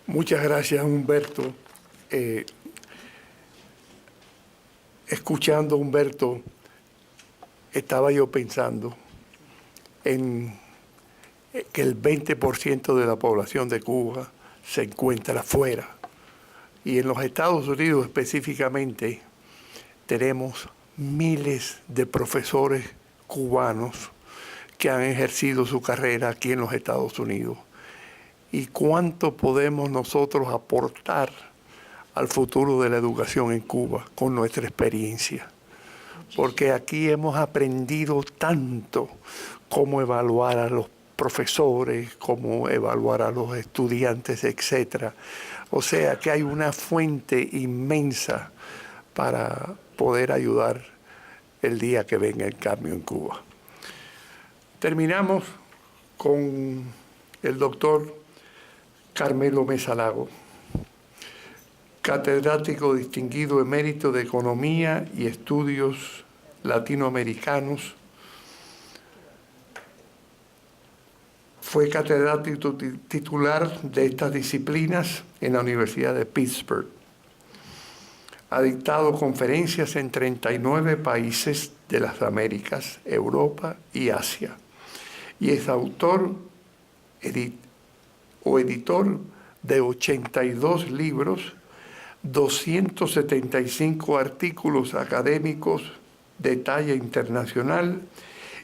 Muchas gracias, Humberto. Escuchando a Humberto, estaba yo pensando en que el 20% de la población de Cuba se encuentra fuera. Y en los Estados Unidos específicamente tenemos miles de profesores cubanos que han ejercido su carrera aquí en los Estados Unidos. ¿Y cuánto podemos nosotros aportar al futuro de la educación en Cuba con nuestra experiencia? Porque aquí hemos aprendido tanto cómo evaluar a los profesores, cómo evaluar a los estudiantes, etc. O sea que hay una fuente inmensa para poder ayudar el día que venga el cambio en Cuba. Terminamos con el doctor Carmelo Mesa Lago, catedrático distinguido emérito de Economía y Estudios Latinoamericanos. Fue catedrático titular de estas disciplinas en la Universidad de Pittsburgh. Ha dictado conferencias en 39 países de las Américas, Europa y Asia. Y es autor o editor de 82 libros, 275 artículos académicos de talla internacional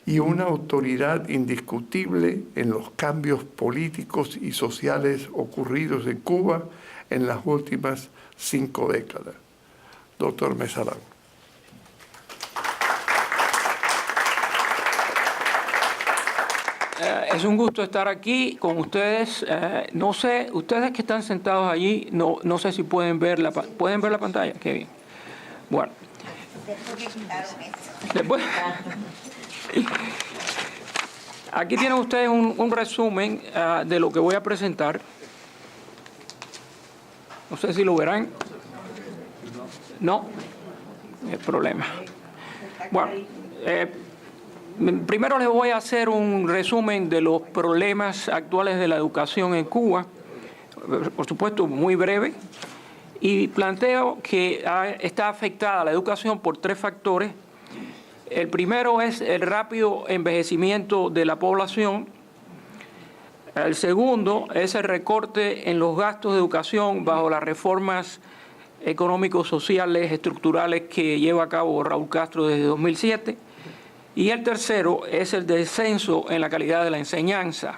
y una autoridad indiscutible en los cambios políticos y sociales ocurridos en Cuba en las últimas 5 décadas. Doctor Mesa Lago. Es un gusto estar aquí con ustedes. No sé, ustedes que están sentados allí, no sé si pueden ver la pantalla. Qué bien. Bueno. Después, aquí tienen ustedes un resumen de lo que voy a presentar. No sé si lo verán. No, no hay problema. Bueno, primero les voy a hacer un resumen de los problemas actuales de la educación en Cuba, por supuesto muy breve, y planteo que está afectada la educación por 3 factores. El primero es el rápido envejecimiento de la población. El segundo es el recorte en los gastos de educación bajo las reformas económicos, sociales, estructurales que lleva a cabo Raúl Castro desde 2007. Y el tercero es el descenso en la calidad de la enseñanza.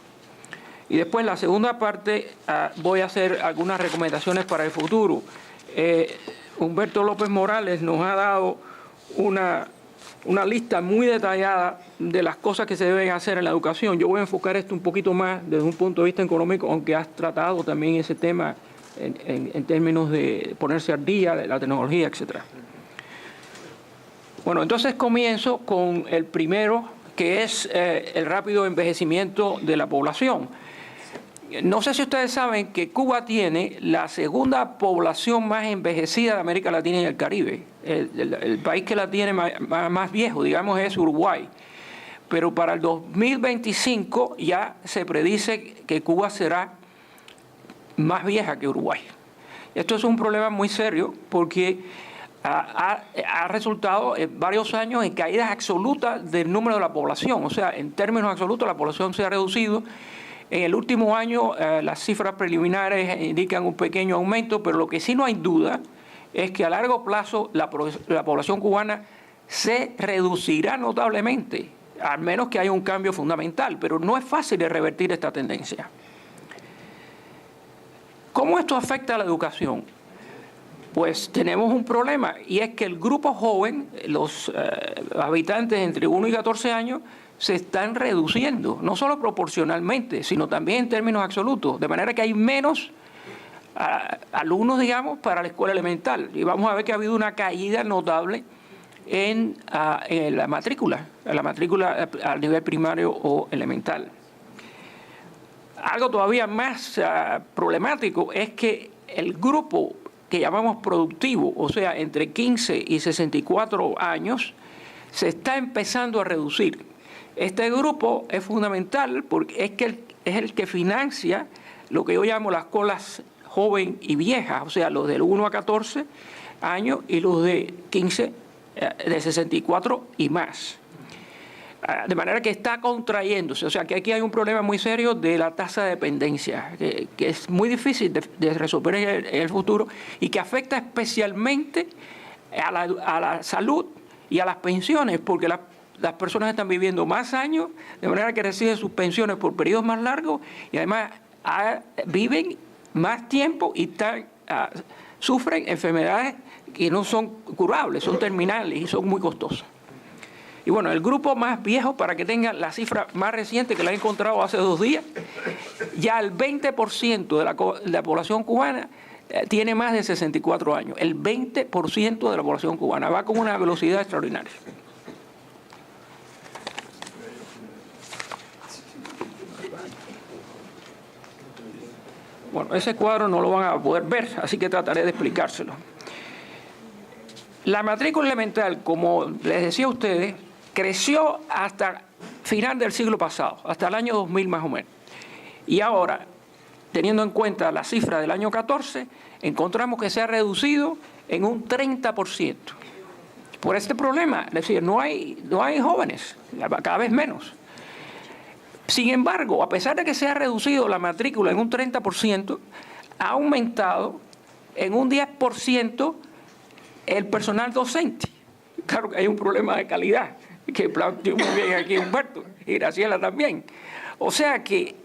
Y después, en la segunda parte, voy a hacer algunas recomendaciones para el futuro. Humberto López Morales nos ha dado una lista muy detallada de las cosas que se deben hacer en la educación. Yo voy a enfocar esto un poquito más desde un punto de vista económico, aunque has tratado también ese tema en términos de ponerse al día, de la tecnología, etc. Bueno, entonces comienzo con el primero, que es el rápido envejecimiento de la población. No sé si ustedes saben que Cuba tiene la segunda población más envejecida de América Latina y el Caribe. El país que la tiene más viejo, digamos, es Uruguay. Pero para el 2025 ya se predice que Cuba será más vieja que Uruguay. Esto es un problema muy serio porque ha resultado en varios años en caídas absolutas del número de la población. O sea, en términos absolutos la población se ha reducido. En el último año las cifras preliminares indican un pequeño aumento, pero lo que sí no hay duda es que a largo plazo la población cubana se reducirá notablemente, al menos que haya un cambio fundamental, pero no es fácil de revertir esta tendencia. ¿Cómo esto afecta a la educación? Pues tenemos un problema, y es que el grupo joven, los habitantes entre 1 y 14 años, se están reduciendo, no solo proporcionalmente, sino también en términos absolutos, de manera que hay menos alumnos, digamos, para la escuela elemental. Y vamos a ver que ha habido una caída notable en la matrícula a nivel primario o elemental. Algo todavía más problemático es que el grupo que llamamos productivo, o sea, entre 15 y 64 años, se está empezando a reducir. Este grupo es fundamental porque es el que financia lo que yo llamo las colas joven y vieja, o sea, los del 1 a 14 años y los de 15, de 64 y más. De manera que está contrayéndose, o sea que aquí hay un problema muy serio de la tasa de dependencia, que es muy difícil de resolver en el futuro y que afecta especialmente a la salud y a las pensiones, porque las personas están viviendo más años, de manera que reciben sus pensiones por periodos más largos y además viven más tiempo y sufren enfermedades que no son curables, son terminales y son muy costosas. Y bueno, el grupo más viejo, para que tengan la cifra más reciente que la he encontrado hace 2 días, ya el 20% de la población cubana tiene más de 64 años. El 20% de la población cubana va con una velocidad extraordinaria. Bueno, ese cuadro no lo van a poder ver, así que trataré de explicárselo. La matrícula elemental, como les decía a ustedes, creció hasta final del siglo pasado, hasta el año 2000 más o menos. Y ahora, teniendo en cuenta la cifra del año 14, encontramos que se ha reducido en un 30%. Por este problema, es decir, no hay jóvenes, cada vez menos. Sin embargo, a pesar de que se ha reducido la matrícula en un 30%, ha aumentado en un 10% el personal docente. Claro que hay un problema de calidad, que planteó muy bien aquí Humberto y Graciela también. O sea que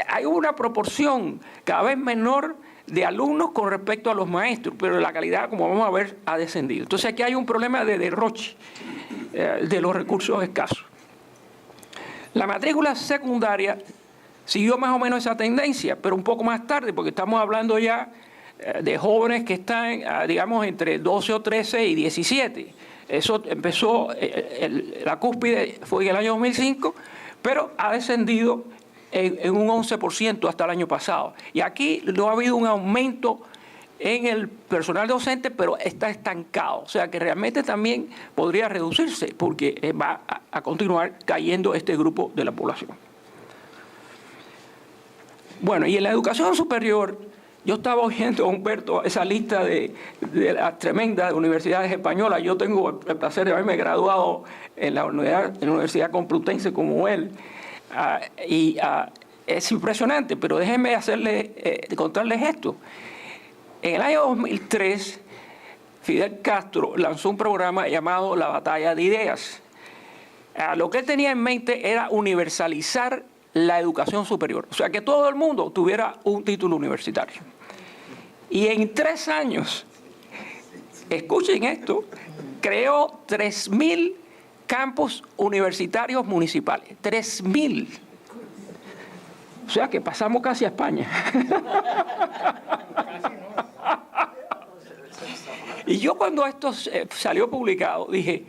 hay una proporción cada vez menor de alumnos con respecto a los maestros, pero la calidad, como vamos a ver, ha descendido. Entonces aquí hay un problema de derroche de los recursos escasos. La matrícula secundaria siguió más o menos esa tendencia, pero un poco más tarde, porque estamos hablando ya de jóvenes que están, digamos, entre 12 o 13 y 17. Eso empezó, la cúspide fue en el año 2005, pero ha descendido en un 11% hasta el año pasado. Y aquí no ha habido un aumento en el personal docente, pero está estancado. O sea que realmente también podría reducirse, porque va a continuar cayendo este grupo de la población. Bueno, y en la educación superior, yo estaba oyendo, Humberto, esa lista de las tremendas universidades españolas. Yo tengo el placer de haberme graduado en la Universidad Complutense como él. Es impresionante, pero déjenme contarles esto. En el año 2003, Fidel Castro lanzó un programa llamado La Batalla de Ideas. Lo que él tenía en mente era universalizar la educación superior, o sea, que todo el mundo tuviera un título universitario. Y en 3 años, escuchen esto, creó 3.000 campus universitarios municipales. 3.000. O sea, que pasamos casi a España. Y yo cuando esto salió publicado dije,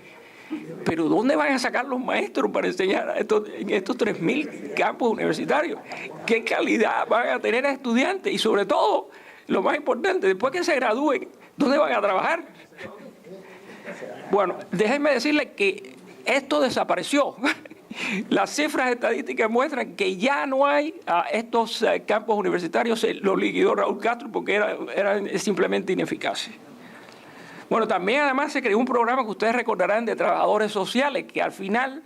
pero ¿dónde van a sacar los maestros para enseñar en estos 3.000 campus universitarios? ¿Qué calidad van a tener a estudiantes? Y sobre todo, lo más importante, después que se gradúen, ¿dónde van a trabajar? Bueno, déjenme decirles que esto desapareció. Las cifras estadísticas muestran que ya no hay estos campos universitarios, los liquidó Raúl Castro porque eran simplemente ineficaces. Bueno, también además se creó un programa que ustedes recordarán de trabajadores sociales, que al final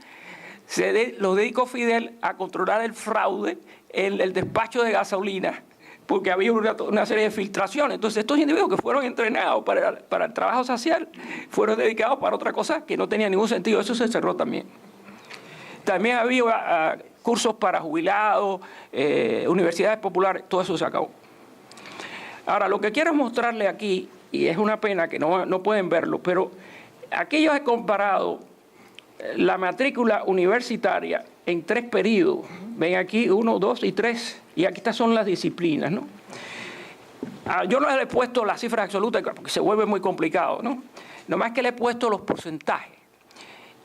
lo dedicó Fidel a controlar el fraude en el despacho de gasolina, porque había una serie de filtraciones. Entonces estos individuos que fueron entrenados para el trabajo social fueron dedicados para otra cosa que no tenía ningún sentido. Eso se cerró también. También había cursos para jubilados, universidades populares, todo eso se acabó. Ahora, lo que quiero mostrarle aquí, y es una pena que no pueden verlo, pero aquí yo he comparado la matrícula universitaria en 3 periodos. Ven aquí 1, 2 y 3, y aquí estas son las disciplinas, ¿no? Yo no le he puesto las cifras absolutas porque se vuelve muy complicado, ¿no? Nomás que le he puesto los porcentajes.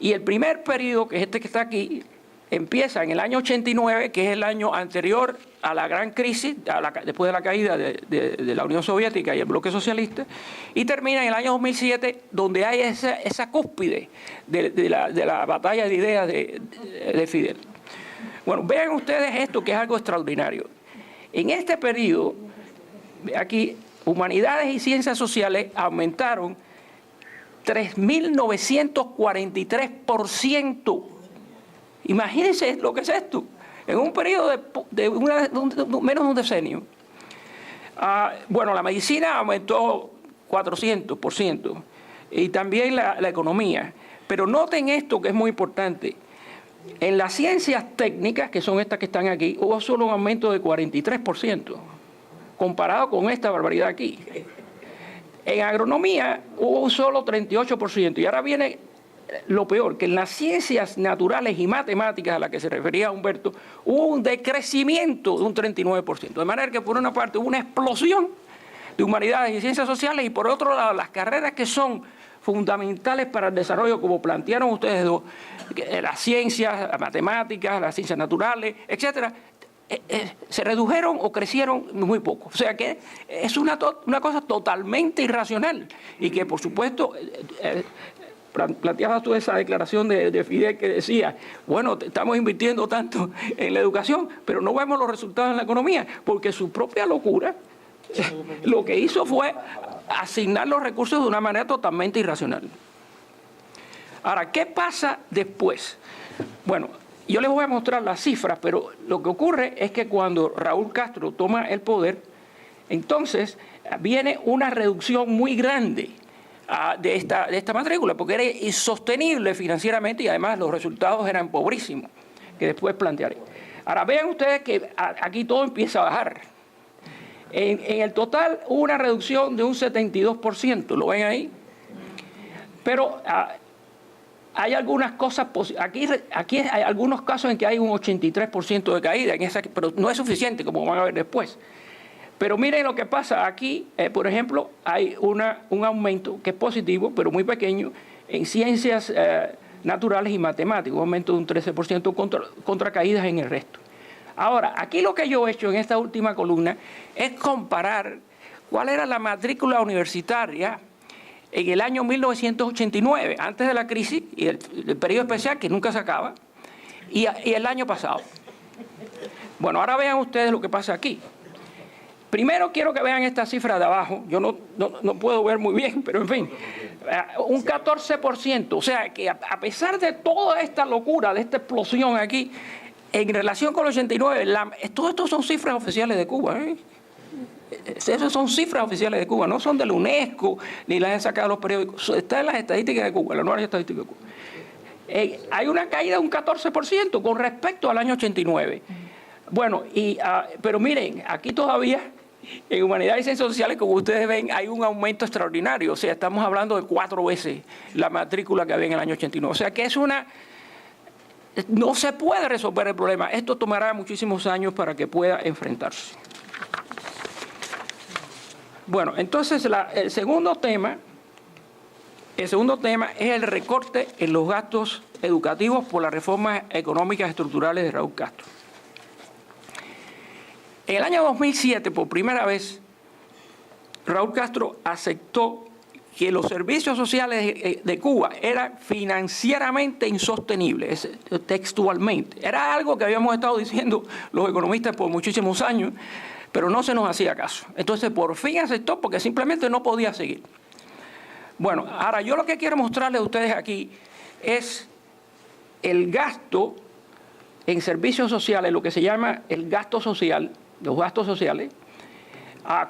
Y el primer periodo, que es este que está aquí, empieza en el año 89, que es el año anterior a la gran crisis, después de la caída de la Unión Soviética y el bloque socialista, y termina en el año 2007, donde hay esa cúspide de la batalla de ideas de Fidel. Bueno, vean ustedes esto, que es algo extraordinario. En este periodo, Aquí, humanidades y ciencias sociales aumentaron 3.943%. Imagínense lo que es esto, en un periodo de menos de un decenio. Bueno, la medicina aumentó 400%, y también la economía. Pero noten esto que es muy importante. En las ciencias técnicas, que son estas que están aquí, hubo solo un aumento de 43%, comparado con esta barbaridad aquí. En agronomía hubo un solo 38%. Y ahora viene lo peor, que en las ciencias naturales y matemáticas a las que se refería Humberto, hubo un decrecimiento de un 39%. De manera que por una parte hubo una explosión de humanidades y ciencias sociales, y por otro lado las carreras que son fundamentales para el desarrollo, como plantearon ustedes dos, las ciencias, las matemáticas, las ciencias naturales, etcétera, se redujeron o crecieron muy poco. O sea que es una cosa totalmente irracional, y que por supuesto planteabas tú esa declaración de Fidel que decía, bueno, estamos invirtiendo tanto en la educación, pero no vemos los resultados en la economía, porque su propia locura lo que hizo fue asignar los recursos de una manera totalmente irracional. Ahora, ¿qué pasa después? Bueno, yo les voy a mostrar las cifras, pero lo que ocurre es que cuando Raúl Castro toma el poder, entonces viene una reducción muy grande de esta matrícula, porque era insostenible financieramente, y además los resultados eran pobrísimos, que después plantearé. Ahora, vean ustedes que aquí todo empieza a bajar. En el total hubo una reducción de un 72%, ¿lo ven ahí? Pero hay algunas cosas, aquí hay algunos casos en que hay un 83% de caída, pero no es suficiente, como van a ver después. Pero miren lo que pasa aquí, por ejemplo, hay un aumento que es positivo, pero muy pequeño, en ciencias naturales y matemáticas, un aumento de un 13% contra caídas en el resto. Ahora, aquí lo que yo he hecho en esta última columna es comparar cuál era la matrícula universitaria en el año 1989, antes de la crisis y el periodo especial que nunca se acaba, y el año pasado. Bueno, ahora vean ustedes lo que pasa aquí. Primero quiero que vean esta cifra de abajo. Yo no puedo ver muy bien, pero en fin, un 14%. O sea que a pesar de toda esta locura, de esta explosión aquí, en relación con el 89, todo esto son cifras oficiales de Cuba, ¿eh? Esas son cifras oficiales de Cuba, no son de la UNESCO, ni las han sacado los periódicos, está en las estadísticas de Cuba, las nuevas estadísticas de Cuba. Hay una caída de un 14% con respecto al año 89. Bueno, pero miren, aquí todavía, en Humanidades y Ciencias Sociales, como ustedes ven, hay un aumento extraordinario. O sea, estamos hablando de 4 veces la matrícula que había en el año 89. O sea, que no se puede resolver el problema. Esto tomará muchísimos años para que pueda enfrentarse. Bueno, entonces el segundo tema es el recorte en los gastos educativos por las reformas económicas estructurales de Raúl Castro. En el año 2007, por primera vez, Raúl Castro aceptó que los servicios sociales de Cuba eran financieramente insostenibles, textualmente. Era algo que habíamos estado diciendo los economistas por muchísimos años, pero no se nos hacía caso. Entonces, por fin aceptó, porque simplemente no podía seguir. Bueno, ahora yo lo que quiero mostrarles a ustedes aquí es el gasto en servicios sociales, lo que se llama el gasto social, los gastos sociales,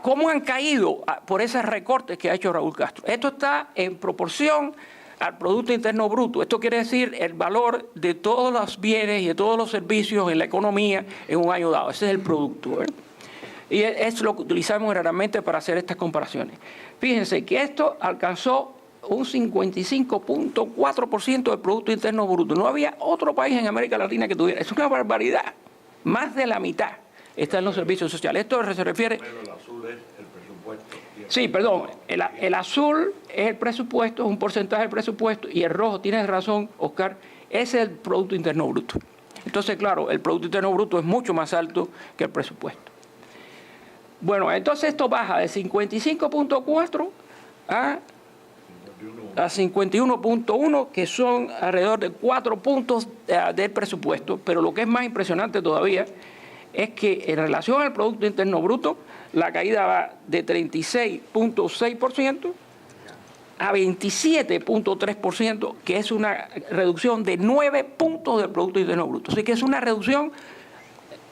cómo han caído por esos recortes que ha hecho Raúl Castro. Esto está en proporción al Producto Interno Bruto. Esto quiere decir el valor de todos los bienes y de todos los servicios en la economía en un año dado. Ese es el producto, ¿eh? Y es lo que utilizamos generalmente para hacer estas comparaciones. Fíjense que esto alcanzó un 55.4% del Producto Interno Bruto. No había otro país en América Latina que tuviera. Es una barbaridad. Más de la mitad está en los servicios sociales. Esto se refiere... Pero el azul es el presupuesto. Sí, perdón. El azul es el presupuesto, es un porcentaje del presupuesto, y el rojo, tienes razón, Oscar, es el Producto Interno Bruto. Entonces, claro, el Producto Interno Bruto es mucho más alto que el presupuesto. Bueno, entonces esto baja de 55.4 a 51.1, que son alrededor de 4 puntos del presupuesto. Pero lo que es más impresionante todavía es que en relación al Producto Interno Bruto, la caída va de 36.6% a 27.3%, que es una reducción de 9 puntos del Producto Interno Bruto. Así que es una reducción,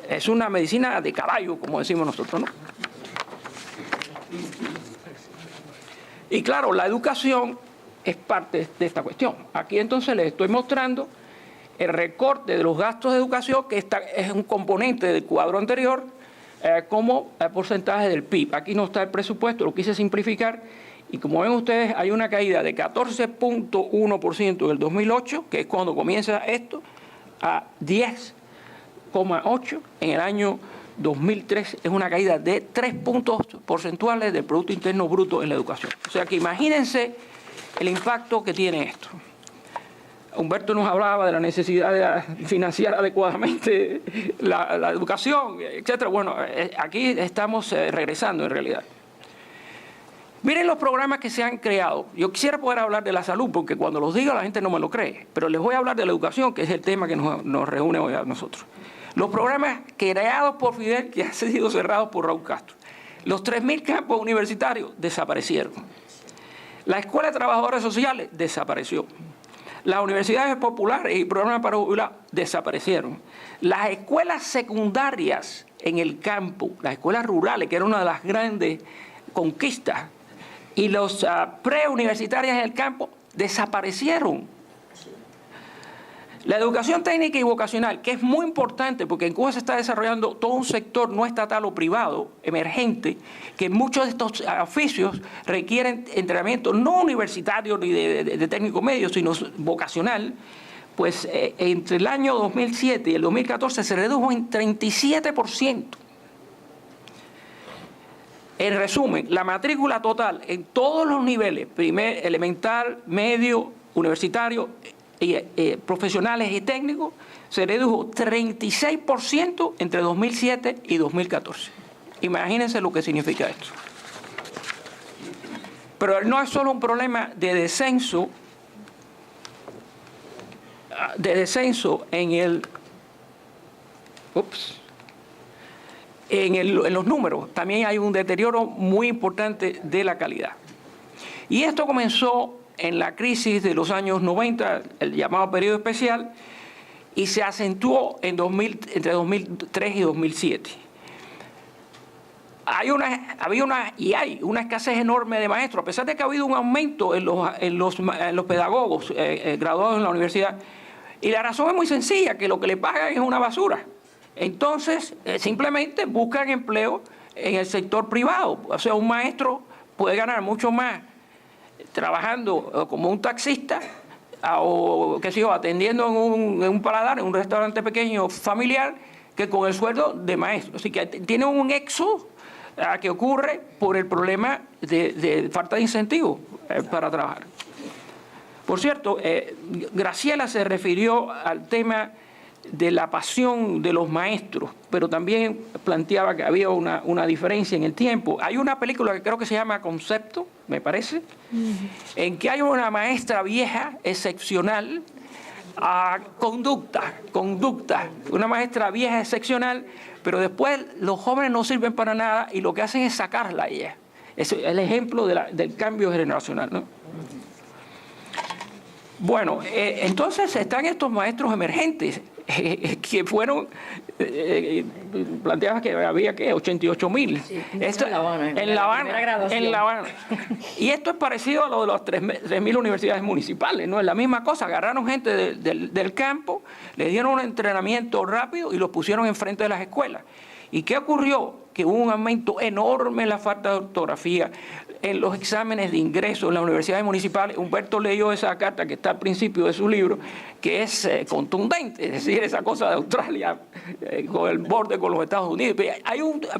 es una medicina de caballo, como decimos nosotros, ¿no? Y claro, la educación es parte de esta cuestión. Aquí entonces les estoy mostrando el recorte de los gastos de educación, que es un componente del cuadro anterior, como porcentaje del PIB. Aquí no está el presupuesto, lo quise simplificar, y como ven ustedes, hay una caída de 14.1% en el 2008, que es cuando comienza esto, a 10,8% en el año 2003, es una caída de 3 puntos porcentuales del Producto Interno Bruto en la educación. O sea que imagínense el impacto que tiene esto. Humberto nos hablaba de la necesidad de financiar adecuadamente la educación, etcétera. Bueno, aquí estamos regresando en realidad. Miren los programas que se han creado. Yo quisiera poder hablar de la salud, porque cuando los digo la gente no me lo cree, pero les voy a hablar de la educación, que es el tema que nos reúne hoy a nosotros. Los programas creados por Fidel, que han sido cerrados por Raúl Castro. Los 3.000 campos universitarios desaparecieron. La Escuela de Trabajadores Sociales desapareció. Las universidades populares y programas para jubilados desaparecieron. Las escuelas secundarias en el campo, las escuelas rurales, que era una de las grandes conquistas, y los preuniversitarias en el campo desaparecieron. La educación técnica y vocacional, que es muy importante porque en Cuba se está desarrollando todo un sector no estatal o privado, emergente, que muchos de estos oficios requieren entrenamiento no universitario ni de técnico medio, sino vocacional, pues entre el año 2007 y el 2014 se redujo en 37%. En resumen, la matrícula total en todos los niveles, elemental, medio, universitario, profesionales y técnicos, se redujo 36% entre 2007 y 2014. Imagínense lo que significa esto. Pero no es solo un problema de descenso en los números. También hay un deterioro muy importante de la calidad. Y esto comenzó en la crisis de los años 90, el llamado periodo especial, y se acentuó entre 2003 y 2007. Hay una escasez enorme de maestros, a pesar de que ha habido un aumento en los pedagogos graduados en la universidad. Y la razón es muy sencilla, que lo que le pagan es una basura. Entonces, simplemente buscan empleo en el sector privado. O sea, un maestro puede ganar mucho más trabajando como un taxista o, qué sé yo, atendiendo en un paladar, en un restaurante pequeño familiar, que con el sueldo de maestro. Así que tiene un éxodo que ocurre por el problema de falta de incentivos para trabajar. Por cierto, Graciela se refirió al tema de la pasión de los maestros, pero también planteaba que había una diferencia en el tiempo. Hay una película que creo que se llama Concepto, me parece, en que hay una maestra vieja, excepcional, conducta, una maestra vieja excepcional, pero después los jóvenes no sirven para nada y lo que hacen es sacarla a ella. Es el ejemplo del cambio generacional, ¿no? Bueno, entonces están estos maestros emergentes que fueron, planteaban que había que 88.000. Sí, en La Habana. Y esto es parecido a lo de las 3.000 universidades municipales, ¿no? Es la misma cosa, agarraron gente del campo, les dieron un entrenamiento rápido y los pusieron enfrente de las escuelas. ¿Y qué ocurrió? Que hubo un aumento enorme en la falta de ortografía, en los exámenes de ingreso en las universidades municipales. Humberto leyó esa carta que está al principio de su libro, que es contundente, es decir, esa cosa de Australia con el borde con los Estados Unidos.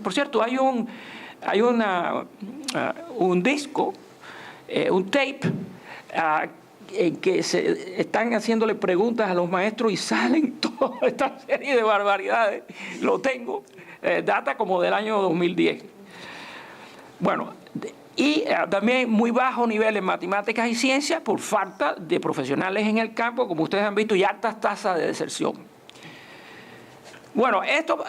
Por cierto, hay un disco, un tape, en que se están haciéndole preguntas a los maestros y salen toda esta serie de barbaridades. Lo tengo. Data como del año 2010. Bueno, y también muy bajo nivel en matemáticas y ciencias por falta de profesionales en el campo, como ustedes han visto, y altas tasas de deserción. Bueno, esto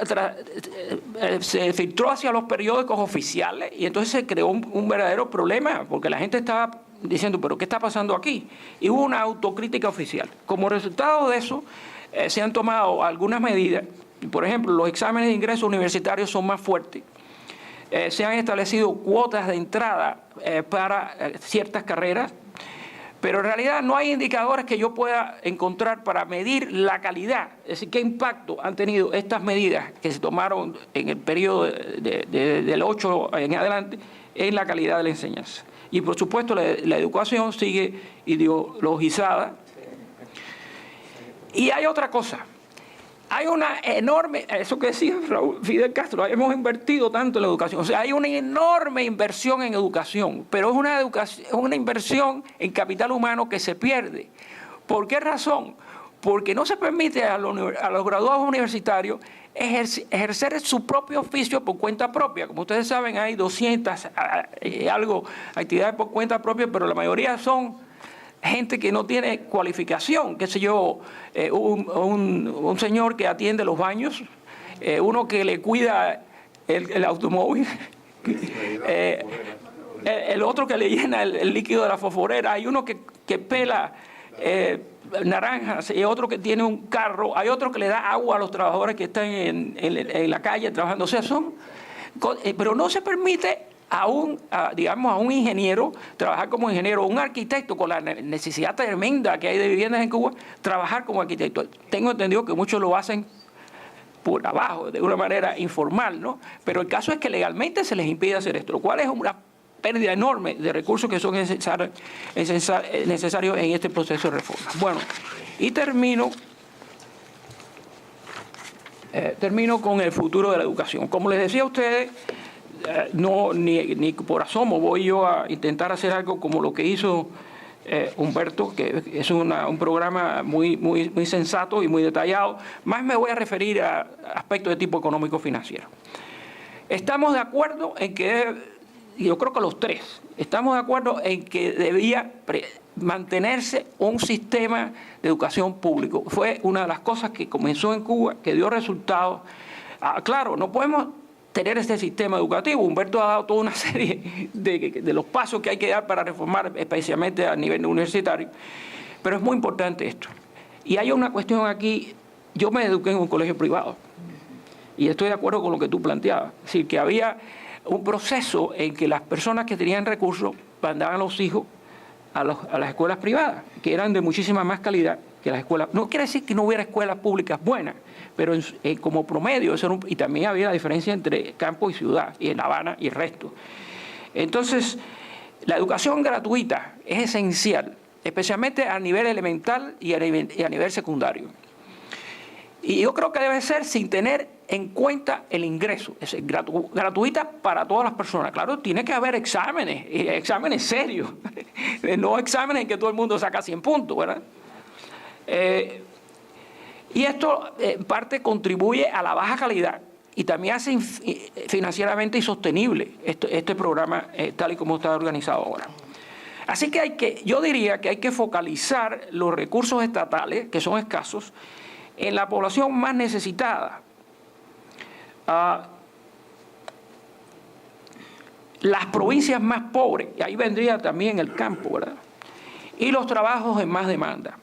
se filtró hacia los periódicos oficiales y entonces se creó un verdadero problema porque la gente estaba diciendo, ¿pero qué está pasando aquí? Y hubo una autocrítica oficial. Como resultado de eso, se han tomado algunas medidas. Por ejemplo, los exámenes de ingreso universitarios son más fuertes. Se han establecido cuotas de entrada para ciertas carreras, pero en realidad no hay indicadores que yo pueda encontrar para medir la calidad, es decir, qué impacto han tenido estas medidas que se tomaron en el periodo del 8 en adelante en la calidad de la enseñanza. Y por supuesto la educación sigue ideologizada. Y hay otra cosa. Hay una enorme, eso que decía Fidel Castro, hemos invertido tanto en la educación, o sea, hay una enorme inversión en educación, pero es una inversión en capital humano que se pierde. ¿Por qué razón? Porque no se permite a los graduados universitarios ejercer su propio oficio por cuenta propia. Como ustedes saben, hay 200 actividades por cuenta propia, pero la mayoría son gente que no tiene cualificación, qué sé yo, un señor que atiende los baños, uno que le cuida el automóvil, el otro que le llena el líquido de la fosforera, hay uno que pela naranjas, y otro que tiene un carro, hay otro que le da agua a los trabajadores que están en la calle trabajando, o sea, pero no se permite a un ingeniero trabajar como ingeniero, un arquitecto con la necesidad tremenda que hay de viviendas en Cuba, trabajar como arquitecto. Tengo entendido que muchos lo hacen por abajo, de una manera informal, ¿no? Pero el caso es que legalmente se les impide hacer esto, lo cual es una pérdida enorme de recursos que son necesarios en este proceso de reforma. Bueno, y termino con el futuro de la educación. Como les decía a ustedes, ni por asomo voy yo a intentar hacer algo como lo que hizo Humberto, que es un programa muy sensato y muy detallado. Más me voy a referir a aspectos de tipo económico-financiero. Estamos de acuerdo en que, yo creo que los tres, estamos de acuerdo en que debía mantenerse un sistema de educación público. Fue una de las cosas que comenzó en Cuba, que dio resultados. Claro, no podemos tener este sistema educativo. Humberto ha dado toda una serie de los pasos que hay que dar para reformar, especialmente a nivel universitario, pero es muy importante esto. Y hay una cuestión aquí, yo me eduqué en un colegio privado, y estoy de acuerdo con lo que tú planteabas, es decir, que había un proceso en que las personas que tenían recursos mandaban a los hijos a las escuelas privadas, que eran de muchísima más calidad que las escuelas. No quiere decir que no hubiera escuelas públicas buenas, pero como promedio, y también había la diferencia entre campo y ciudad, y en La Habana y el resto. Entonces, la educación gratuita es esencial, especialmente a nivel elemental y a nivel secundario. Y yo creo que debe ser sin tener en cuenta el ingreso, es decir, gratuita para todas las personas. Claro, tiene que haber exámenes serios, no exámenes en que todo el mundo saca 100 puntos, ¿verdad? Y esto en parte contribuye a la baja calidad y también hace financieramente insostenible este programa tal y como está organizado ahora. Así que yo diría que hay que focalizar los recursos estatales, que son escasos, en la población más necesitada. Las provincias más pobres, y ahí vendría también el campo, ¿verdad? Y los trabajos en más demanda.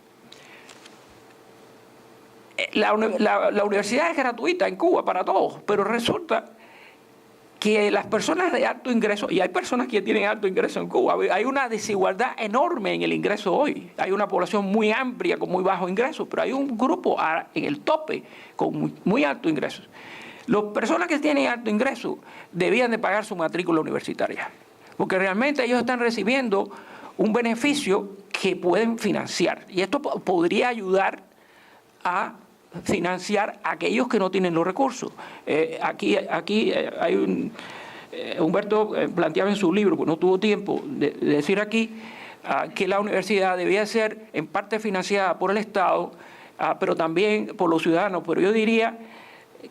La universidad es gratuita en Cuba para todos, pero resulta que las personas de alto ingreso, y hay personas que tienen alto ingreso en Cuba, hay una desigualdad enorme en el ingreso hoy. Hay una población muy amplia con muy bajo ingreso, pero hay un grupo en el tope con muy alto ingreso. Las personas que tienen alto ingreso debían de pagar su matrícula universitaria, porque realmente ellos están recibiendo un beneficio que pueden financiar. Y esto podría ayudar a financiar a aquellos que no tienen los recursos. Aquí hay Humberto planteaba en su libro, pues no tuvo tiempo de decir aquí, que la universidad debía ser en parte financiada por el Estado, pero también por los ciudadanos. Pero yo diría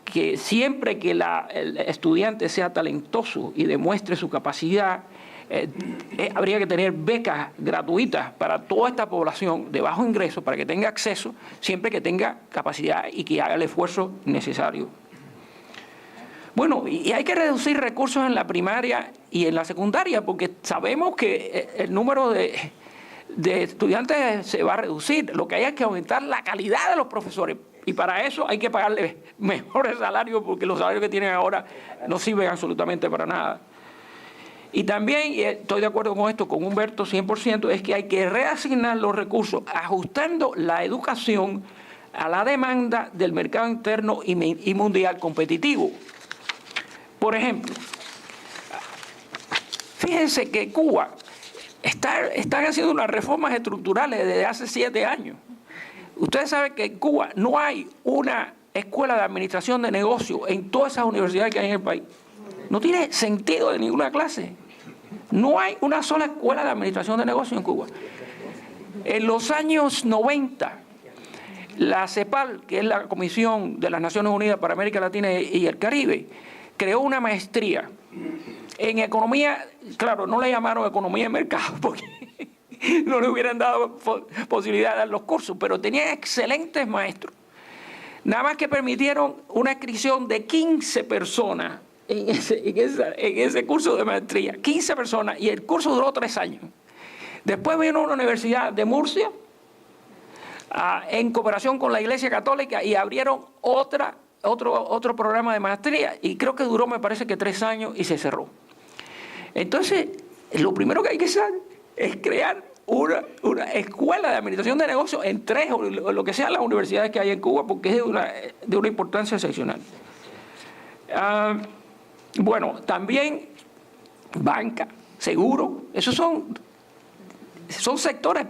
que siempre que el estudiante sea talentoso y demuestre su capacidad, habría que tener becas gratuitas para toda esta población de bajo ingreso para que tenga acceso siempre que tenga capacidad y que haga el esfuerzo necesario. Bueno, y hay que reducir recursos en la primaria y en la secundaria porque sabemos que el número de estudiantes se va a reducir. Lo que hay es que aumentar la calidad de los profesores y para eso hay que pagarles mejores salarios porque los salarios que tienen ahora no sirven absolutamente para nada. Y también, y estoy de acuerdo con esto, con Humberto 100%, es que hay que reasignar los recursos ajustando la educación a la demanda del mercado interno y mundial competitivo. Por ejemplo, fíjense que Cuba están haciendo unas reformas estructurales desde hace 7 años. Ustedes saben que en Cuba no hay una escuela de administración de negocios en todas esas universidades que hay en el país. No tiene sentido de ninguna clase. No hay una sola escuela de administración de negocios en Cuba. En los años 90, la CEPAL, que es la Comisión de las Naciones Unidas para América Latina y el Caribe, creó una maestría en economía. Claro, no le llamaron economía de mercado porque no le hubieran dado posibilidad de dar los cursos, pero tenían excelentes maestros. Nada más que permitieron una inscripción de 15 personas en ese curso de maestría, 15 personas, y el curso duró 3 años. Después vino una universidad de Murcia, en cooperación con la Iglesia Católica, y abrieron otro programa de maestría, y creo que duró, me parece que 3 años, y se cerró. Entonces, lo primero que hay que hacer es crear una escuela de administración de negocios en 3 o lo que sean las universidades que hay en Cuba, porque es de una importancia excepcional. Bueno, también banca, seguro, esos son sectores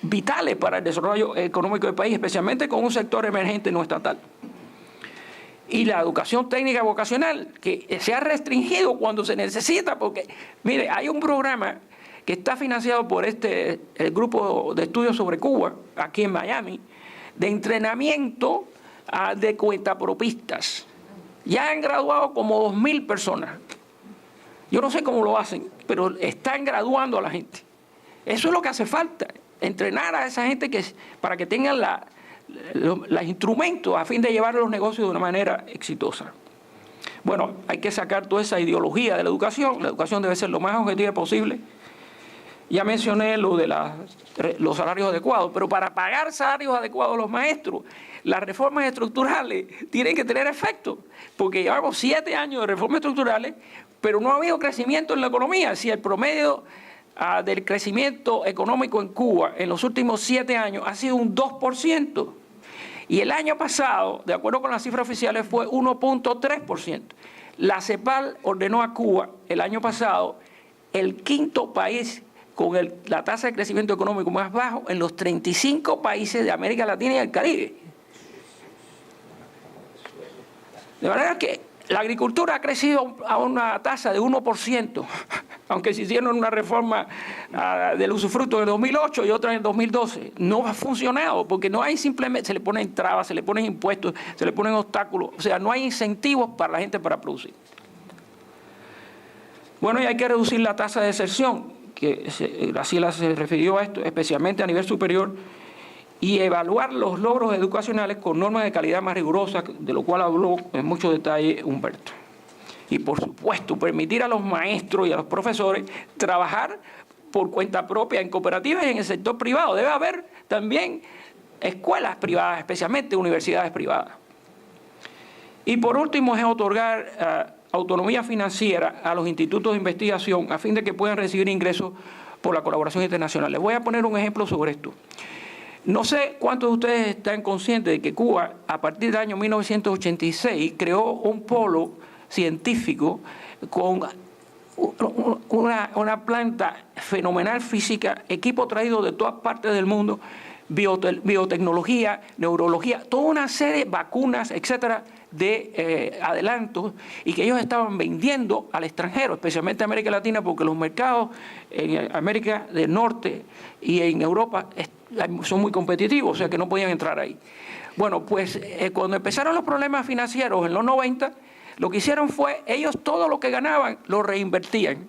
vitales para el desarrollo económico del país, especialmente con un sector emergente no estatal. Y la educación técnica vocacional, que se ha restringido cuando se necesita, porque, mire, hay un programa que está financiado por el grupo de estudios sobre Cuba, aquí en Miami, de entrenamiento de cuentapropistas. Ya han graduado como 2.000 personas. Yo no sé cómo lo hacen, pero están graduando a la gente. Eso es lo que hace falta, entrenar a esa gente para que tengan los instrumentos a fin de llevar los negocios de una manera exitosa. Bueno, hay que sacar toda esa ideología de la educación. La educación debe ser lo más objetiva posible. Ya mencioné lo de los salarios adecuados, pero para pagar salarios adecuados a los maestros, las reformas estructurales tienen que tener efecto, porque llevamos 7 años de reformas estructurales, pero no ha habido crecimiento en la economía. Si el promedio del crecimiento económico en Cuba en los últimos 7 años ha sido un 2%, y el año pasado, de acuerdo con las cifras oficiales, fue 1.3%. La CEPAL ordenó a Cuba el año pasado el 5º país con la tasa de crecimiento económico más bajo en los 35 países de América Latina y el Caribe. De manera que la agricultura ha crecido a una tasa de 1%, aunque se hicieron una reforma del usufructo en el 2008 y otra en el 2012. No ha funcionado porque no hay simplemente, se le ponen trabas, se le ponen impuestos, se le ponen obstáculos, o sea, no hay incentivos para la gente para producir. Bueno, y hay que reducir la tasa de deserción, que Graciela se refirió a esto, especialmente a nivel superior, y evaluar los logros educacionales con normas de calidad más rigurosas, de lo cual habló en mucho detalle Humberto. Y por supuesto, permitir a los maestros y a los profesores trabajar por cuenta propia en cooperativas y en el sector privado. Debe haber también escuelas privadas, especialmente universidades privadas. Y por último es otorgar autonomía financiera a los institutos de investigación a fin de que puedan recibir ingresos por la colaboración internacional. Les voy a poner un ejemplo sobre esto. No sé cuántos de ustedes están conscientes de que Cuba, a partir del año 1986, creó un polo científico con una planta fenomenal física, equipo traído de todas partes del mundo, biotecnología, neurología, toda una serie de vacunas, etcétera, de adelantos, y que ellos estaban vendiendo al extranjero, especialmente a América Latina, porque los mercados en América del Norte y en Europa son muy competitivos, o sea que no podían entrar ahí. Bueno, pues cuando empezaron los problemas financieros en los 90, lo que hicieron fue, ellos todo lo que ganaban lo reinvertían.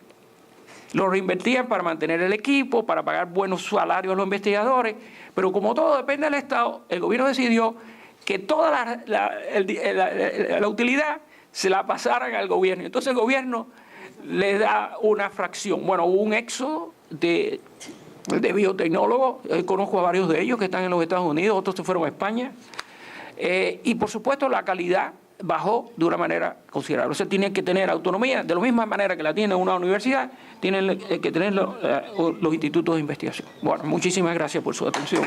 Lo reinvertían para mantener el equipo, para pagar buenos salarios a los investigadores, pero como todo depende del Estado, el gobierno decidió que toda la utilidad se la pasaran al gobierno. Entonces el gobierno le da una fracción. Bueno, hubo un éxodo de biotecnólogos, conozco a varios de ellos que están en los Estados Unidos, otros se fueron a España, y por supuesto la calidad bajó de una manera considerable. O sea, tienen que tener autonomía, de la misma manera que la tiene una universidad, tienen que tener los institutos de investigación. Bueno, muchísimas gracias por su atención.